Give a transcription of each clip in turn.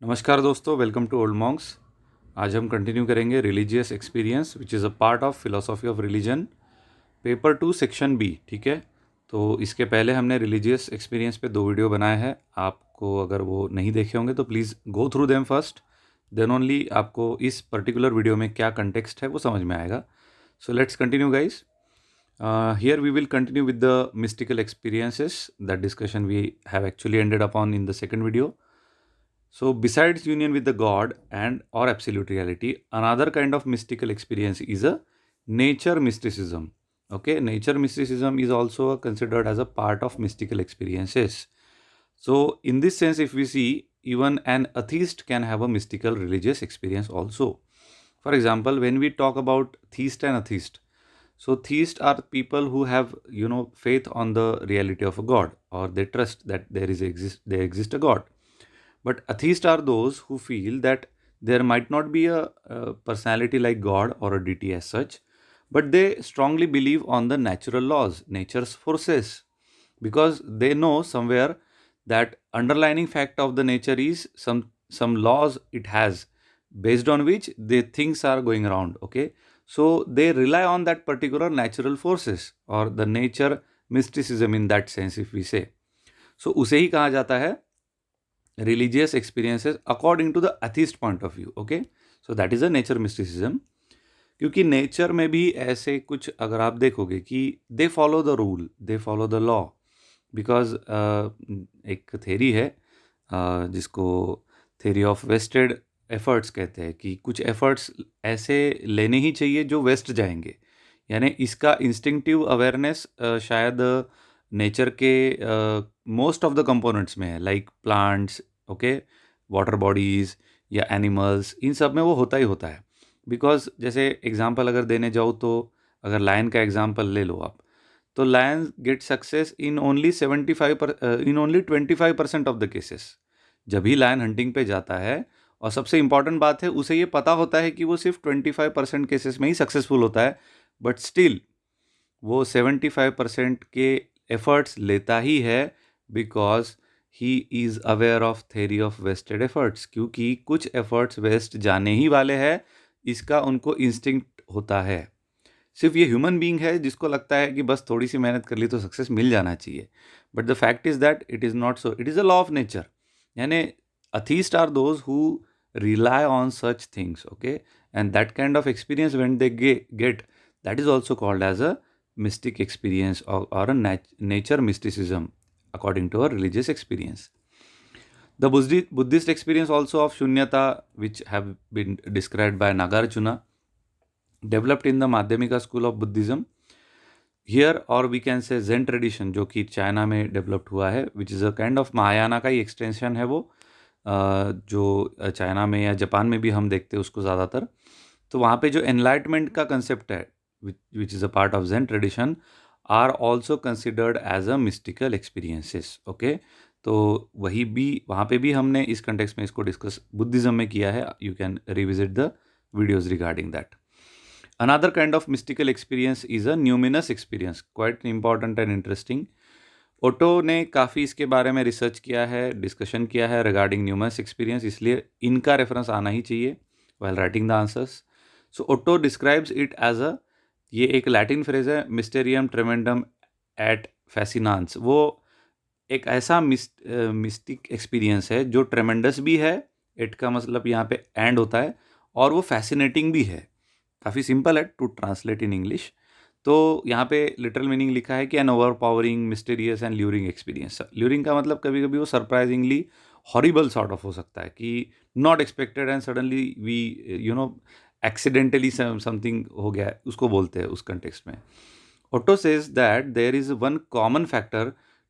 नमस्कार दोस्तों, welcome to old Monks. आज हम कंटिन्यू करेंगे religious experience which is a part of philosophy of religion, paper 2 section B. ठीक है, तो इसके पहले हमने रिलीजियस एक्सपीरियंस पे 2 वीडियो बनाए हैं। आपको अगर वो नहीं देखे होंगे तो please go through them first, then only आपको इस पर्टिकुलर वीडियो में क्या कंटेक्स्ट है वो समझ में आएगा। So let's continue guys. Here we will continue with the mystical experiences. That discussion we have actually ended upon in the second video. So, besides union with the God and or absolute reality, another kind of mystical experience is a nature mysticism. Okay, nature mysticism is also considered as a part of mystical experiences. So, in this sense, if we see, even an atheist can have a mystical religious experience also. For example, when we talk about theist and atheist, so theists are people who have faith on the reality of a God, or they trust that there exist a God. But atheists are those who feel that there might not be a personality like God or a deity as such, but they strongly believe on the natural laws, nature's forces, because they know somewhere that underlying fact of the nature is some laws it has, based on which the things are going around. Okay, so they rely on that particular natural forces or the nature mysticism in that sense, if we say so, उसे ही कहा जाता है religious experiences according to the atheist point of view. Okay, so that is a nature mysticism. क्योंकि nature में भी ऐसे कुछ अगर आप देखोगे कि they follow the rule, they follow the law, because एक थेरी है जिसको थेरी ऑफ वेस्टेड एफर्ट्स कहते हैं कि कुछ एफर्ट्स ऐसे लेने ही चाहिए जो वेस्ट जाएंगे। यानी इसका इंस्टिंक्टिव अवेयरनेस शायद नेचर के मोस्ट ऑफ द कंपोनेंट्स में है, like plants, okay, water bodies या एनिमल्स, इन सब में वो होता ही होता है। बिकॉज जैसे एग्जांपल अगर देने जाऊँ तो अगर लायन का एग्जांपल ले लो आप, तो lion get success in only 25% of the cases. जब भी लायन हंटिंग पे जाता है, और सबसे इंपॉर्टेंट बात है, उसे ये पता होता है कि वो सिर्फ 25% केसेस में ही सक्सेसफुल होता है, बट स्टिल वो 75% के एफर्ट्स लेता ही है, because he is aware of theory of wasted efforts. क्योंकि कुछ एफर्ट्स वेस्ट जाने ही वाले हैं, इसका उनको इंस्टिंक्ट होता है। सिर्फ ये ह्यूमन बीइंग है जिसको लगता है कि बस थोड़ी सी मेहनत कर ली तो सक्सेस मिल जाना चाहिए, but the fact is that it is not so, it is a law of nature. यानी atheist are those who rely on such things. Okay, and that kind of experience when they get, that is also called as a mystic experience, or a nature mysticism according to a religious experience. The Buddhist experience also of shunyata, which have been described by Nagarjuna, developed in the Madhyamika school of Buddhism. Here, or we can say Zen tradition, जो कि China में developed हुआ है, which is a kind of Mahayana का ही extension है वो, जो China में या जापान में भी हम देखते हैं उसको ज़्यादातर। तो वहाँ पे जो एनलाइटमेंट का कंसेप्ट है, which is a part of Zen tradition, are also considered as a mystical experiences. Okay, तो वही भी वहाँ पे भी हमने इस कंटेक्स्ट में इसको डिस्कस बुद्धिज़्म में किया है। You can revisit the videos regarding that. Another kind of mystical experience is a numinous experience, quite important and interesting. Otto ने काफ़ी इसके बारे में रिसर्च किया है, डिस्कशन किया है रिगार्डिंग न्यूमरस एक्सपीरियंस, इसलिए इनका रेफरेंस आना ही चाहिए while writing the answers. So Otto describes it as a, ये एक लैटिन फ्रेज है, मिस्टेरियम ट्रेमेंडम एट फैसिनांस. वो एक ऐसा मिस्टिक एक्सपीरियंस है जो ट्रेमेंडस भी है, एट का मतलब यहाँ पे एंड होता है, और वो फैसिनेटिंग भी है. काफ़ी सिंपल है टू ट्रांसलेट इन इंग्लिश. तो यहाँ पे लिटरल मीनिंग लिखा है कि an overpowering mysterious and luring experience. Luring का मतलब कभी कभी वो सरप्राइजिंगली हॉरिबल सॉर्ट ऑफ हो सकता है कि not expected and suddenly we accidentally something हो गया, उसको बोलते हैं उस कंटेक्स्ट में. Otto says that there is one common factor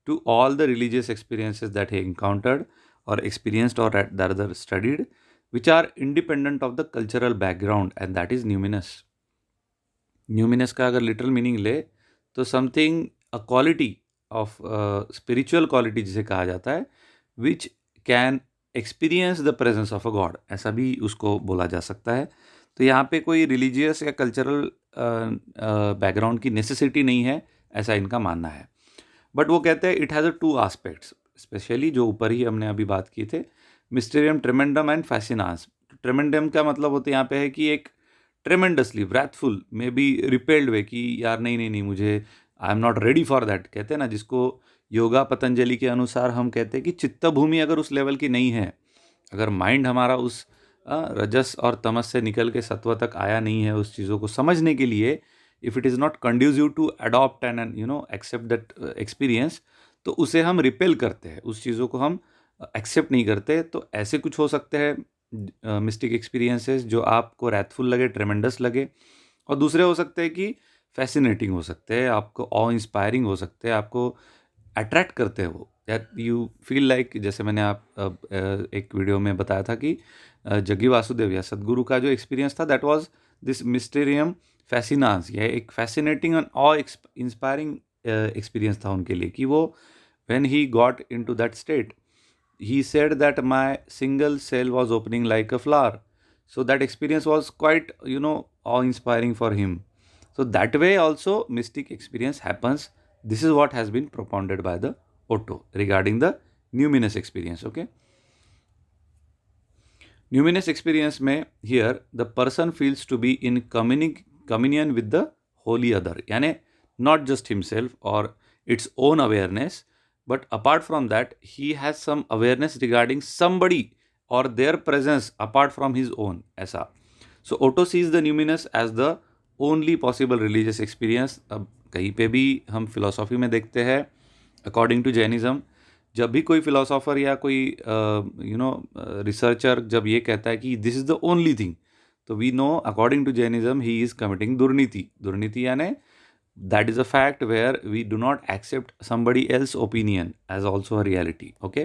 to all the religious experiences that he encountered or experienced or that other studied, which are independent of the cultural background, and that is numinous. न्यूमिनस का अगर literal meaning ले तो something, a quality of spiritual quality जिसे कहा जाता है, which can experience the presence of a God, ऐसा भी उसको बोला जा सकता है. तो यहाँ पे कोई रिलीजियस या कल्चरल बैकग्राउंड की नेसेसिटी नहीं है, ऐसा इनका मानना है. बट वो कहते हैं it has a two aspects, specially जो ऊपर ही हमने अभी बात की थे, मिस्टीरियम, ट्रेमेंडम एंड फैसिनास। ट्रेमेंडम का मतलब होता है यहाँ पे है कि एक tremendously wrathful may be repelled way, कि यार नहीं नहीं नहीं, मुझे I am not ready for that, कहते हैं ना, जिसको योगा पतंजलि के अनुसार हम कहते हैं कि चित्त भूमि अगर उस लेवल की नहीं है, अगर माइंड हमारा उस रजस और तमस से निकल के सत्व तक आया नहीं है उस चीज़ों को समझने के लिए, if it is not conducive to adopt and accept that experience, तो उसे हम रिपेल करते हैं, उस चीज़ों को हम एक्सेप्ट नहीं करते। तो ऐसे कुछ हो सकते हैं मिस्टिक एक्सपीरियंसेस जो आपको रैथफुल लगे, ट्रेमेंडस लगे, और दूसरे हो सकते हैं कि फैसिनेटिंग हो सकते हैं, आपको ऑ इंस्पायरिंग हो सकते हैं, आपको अट्रैक्ट करते हैं वो, दैट यू फील लाइक, जैसे मैंने एक वीडियो में बताया था कि जग्गी वासुदेव या सदगुरु का जो एक्सपीरियंस था, दैट वाज दिस मिस्टीरियम फैसिनांस। यह एक fascinating and of inspiring experience था उनके लिए, कि वो when he got into that state, he said that my single cell was opening like a flower. So that experience was quite, awe inspiring for him. So that way also mystic experience happens. This is what has been propounded by the Otto regarding the numinous experience. Okay, numinous experience may here the person feels to be in communion with the holy other, yani not just himself or its own awareness, but apart from that he has some awareness regarding somebody or their presence apart from his own, aisa. So Otto sees the numinous as the only possible religious experience. अब कहीं पे भी हम philosophy में देखते हैं, according to Jainism, जब भी कोई फिलोसोफर या कोई रिसर्चर जब ये कहता है कि this is the only thing, तो we know according to Jainism he is committing दुर्नीति। दुर्नीति यानी that is a fact where we do not accept somebody else opinion as also a reality. Okay,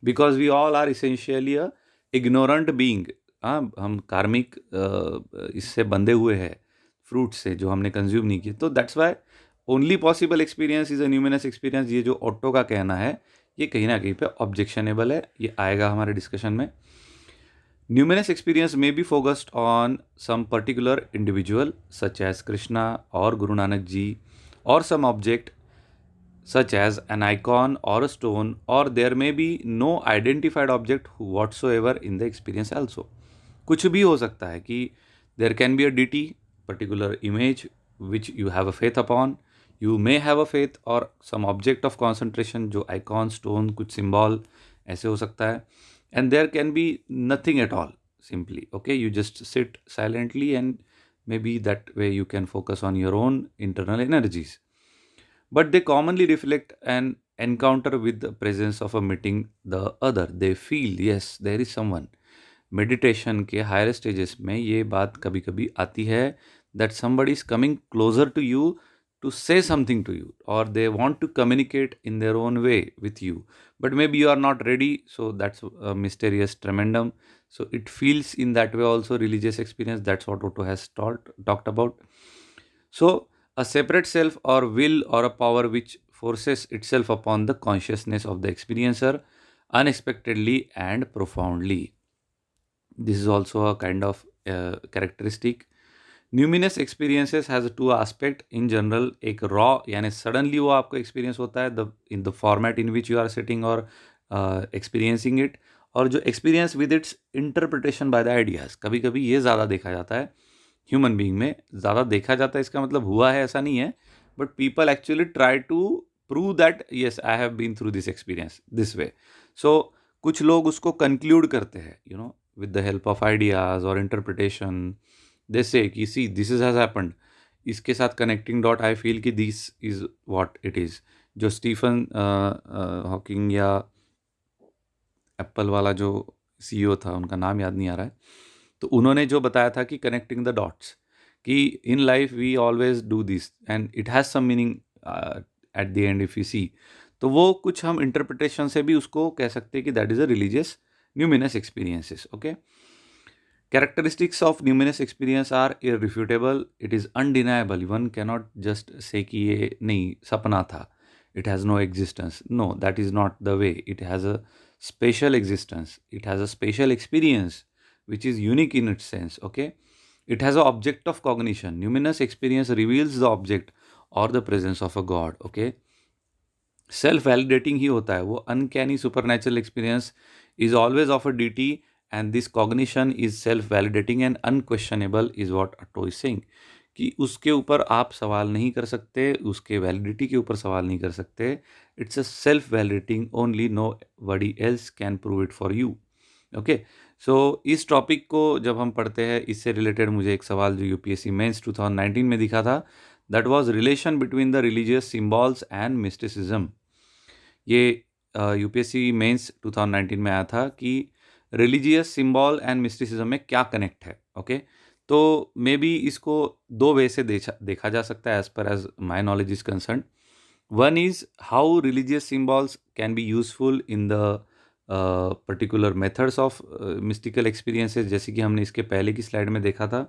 because we all are essentially a ignorant being. हाँ, हम कार्मिक इससे बंधे हुए हैं, फ्रूट से जो हमने कंज्यूम नहीं किए। तो that's why only possible experience is a numinous experience. ये जो ऑटो का कहना है, ये कहीं ना कहीं पे ऑब्जेक्शनेबल है, ये आएगा हमारे डिस्कशन में। न्यूमिनस एक्सपीरियंस में be focused on some particular individual such as Krishna और गुरु नानक जी, और some object such as an icon or a stone, or there may be no identified object whatsoever in the experience also. कुछ भी हो सकता है कि there can be a deity, particular image which you have a faith upon, you may have a faith, or some object of concentration जो icon, stone, कुछ symbol ऐसे हो सकता है, and there can be nothing at all simply. Okay, you just sit silently and maybe that way you can focus on your own internal energies, but they commonly reflect an encounter with the presence of a meeting the other. They feel yes there is someone. Meditation के higher stages में ये बात कभी कभी आती है that somebody is coming closer to you to say something to you, or they want to communicate in their own way with you, but maybe you are not ready. So that's a mysterious tremendum. So it feels in that way also religious experience. That's what Otto has talked about. So, a separate self or will or a power which forces itself upon the consciousness of the experiencer unexpectedly and profoundly. This is also a kind of characteristic. Numinous experiences has two aspect in general. एक raw यानी suddenly वो आपको experience होता है the in the format in which you are sitting और experiencing it, और जो experience with its interpretation by the ideas, कभी कभी ये ज़्यादा देखा जाता है ह्यूमन बीइंग में। ज़्यादा देखा जाता है इसका मतलब हुआ है ऐसा नहीं है, but people actually try to prove that yes I have been through this experience this way. So कुछ लोग उसको कंक्लूड करते हैं with the help of ideas और इंटरप्रिटेशन। दे से कि see this is has happened, इसके साथ connecting dot I feel कि this is what it is. जो स्टीफन हॉकिंग या एप्पल वाला जो सीईओ था, उनका नाम याद नहीं आ रहा है, तो उन्होंने जो बताया था कि कनेक्टिंग द डॉट्स, कि in life we always do this and it has some meaning at the end if you see. तो वो कुछ हम इंटरप्रिटेशन से भी उसको कह सकते हैं कि that is a religious numinous experiences. Okay, characteristics of numinous experience are irrefutable. It is undeniable. One cannot just say कि ये नहीं सपना था, it has no existence. No, that is not the way. It has a spatial existence, it has a spatial experience which is unique in its sense. Okay, it has an object of cognition. Numinous experience reveals the object or the presence of a god. Okay, self validating ही होता है वो। Uncanny supernatural experience is always of a DT, and this cognition is self-validating and unquestionable is what Atto is saying. कि उसके ऊपर आप सवाल नहीं कर सकते, उसके वैलिडिटी के ऊपर सवाल नहीं कर सकते. It's a self validating only, nobody else can prove it for you. Okay, so इस टॉपिक को जब हम पढ़ते हैं, इससे रिलेटेड मुझे एक सवाल जो यूपीएससी मेंस 2019 में दिखा था, that was relation between the religious symbols and mysticism. ये यूपीएससी मेंस 2019 में आया था कि रिलीजियस सिंबल एंड मिस्टिसिज्म में क्या कनेक्ट है. ओके, तो मे बी इसको दो वे से देखा जा सकता है as per as my knowledge is concern. One is how religious symbols can be useful in the particular methods of mystical experiences, जैसे कि हमने इसके पहले की स्लाइड में देखा था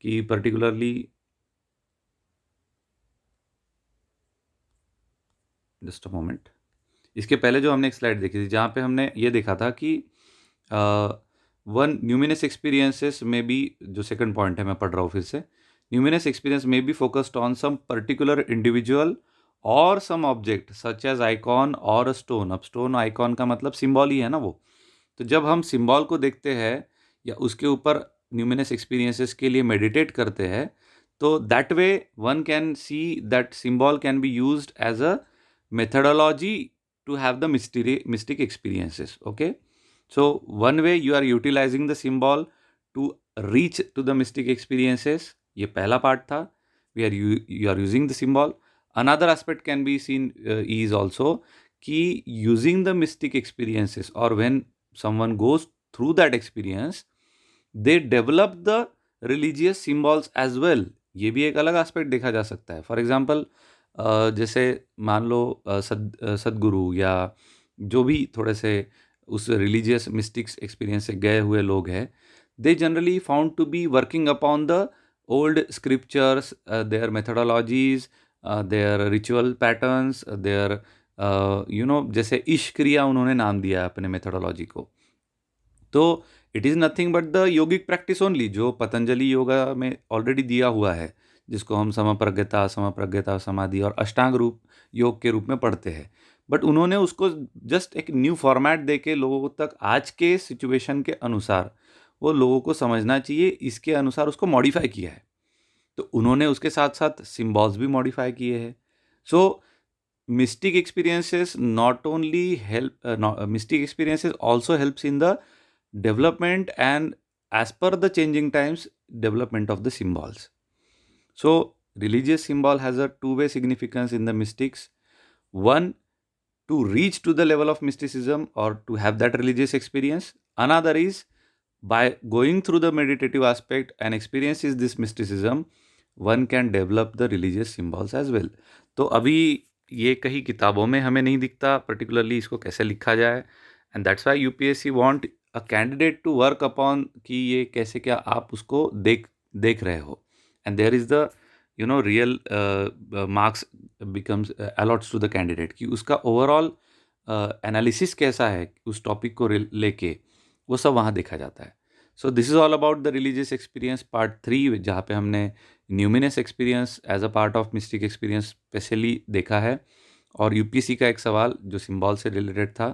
कि पर्टिकुलरली, जस्ट अ मोमेंट, इसके पहले जो हमने एक स्लाइड देखी थी जहाँ पे हमने ये देखा था कि वन न्यूमिनस एक्सपीरियंसेस में भी, जो सेकंड पॉइंट है मैं पढ़ रहा हूँ फिर से, न्यूमिनस एक्सपीरियंस में be focused on some particular individual और some object such as icon और अ स्टोन. अब स्टोन आइकॉन का मतलब सिंबल ही है ना वो. तो जब हम सिंबल को देखते हैं या उसके ऊपर न्यूमिनस एक्सपीरियंसेस के लिए मेडिटेट करते हैं, तो that way one can see that symbol can be used as a methodology to have the mystic experiences. Okay, so one way you are utilizing the symbol to reach to the mystic experiences, ये पहला part था. You are using the symbol. Another aspect can be seen is also कि using the mystic experiences, or when someone goes through that experience, they develop the religious symbols as well. ये भी एक अलग aspect देखा जा सकता है. For example, जैसे मान लो सदगुरु या जो भी थोड़े से उस रिलीजियस मिस्टिक्स एक्सपीरियंस से गए हुए लोग हैं, they generally found to be working upon the old scriptures, their methodologies, their ritual patterns, their जैसे ईश क्रिया उन्होंने नाम दिया है अपने मेथडोलॉजी को. तो it is nothing but the yogic practice only, जो पतंजलि योगा में ऑलरेडी दिया हुआ है, जिसको हम समप्रज्ञता समाधि और अष्टांग रूप योग के रूप में पढ़ते हैं. बट उन्होंने उसको जस्ट एक न्यू फॉर्मेट दे के लोगों तक आज के सिचुएशन के अनुसार, वो लोगों को समझना चाहिए, इसके अनुसार उसको मॉडिफाई किया है. तो उन्होंने उसके साथ साथ सिम्बॉल्स भी मॉडिफाई किए हैं. सो mystic experiences not only mystic experiences also helps in the development and, as per the changing times, development of the symbols. So religious symbol has a two-way significance in the mystics. One, to reach to the level of mysticism or to have that religious experience. Another is by going through the meditative aspect and experiences this mysticism, one can develop the religious symbols as well. तो अभी ये कहीं किताबों में हमें नहीं दिखता particularly इसको कैसे लिखा जाए, and that's why UPSC want a candidate to work upon कि ये कैसे क्या आप उसको देख रहे हो, and there is the real marks becomes allots to the candidate कि उसका ओवरऑल एनालिसिस कैसा है उस टॉपिक को लेके, वो सब वहाँ देखा जाता है. So this is all about the religious experience part 3, जहाँ पे हमने numinous experience as a part of mystic experience specially देखा है, और यूपीएससी का एक सवाल जो सिंबल से रिलेटेड था.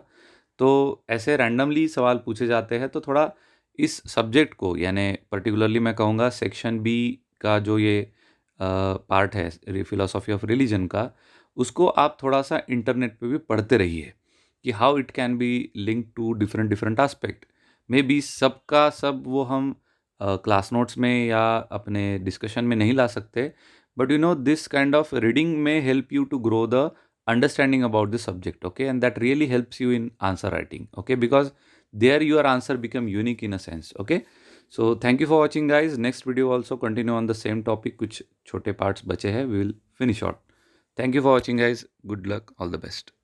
तो ऐसे रैंडमली सवाल पूछे जाते हैं, तो थोड़ा इस सब्जेक्ट को, यानी पर्टिकुलरली मैं कहूँगा सेक्शन बी का जो ये पार्ट है फिलोसॉफी ऑफ रिलीजन का, उसको आप थोड़ा सा इंटरनेट पे भी पढ़ते रहिए कि how it can be link to different different aspect. Maybe सबका सब वो हम क्लास नोट्स में या अपने डिस्कशन में नहीं ला सकते, but this kind of reading में help you to grow the understanding about the subject. Okay, and that really helps you in answer writing. Okay, because there your answer become unique in a sense. Okay, so thank you for watching guys. Next video also continue on the same topic, कुछ छोटे parts बचे हैं, we will finish out. Thank you for watching guys. Good luck, all the best.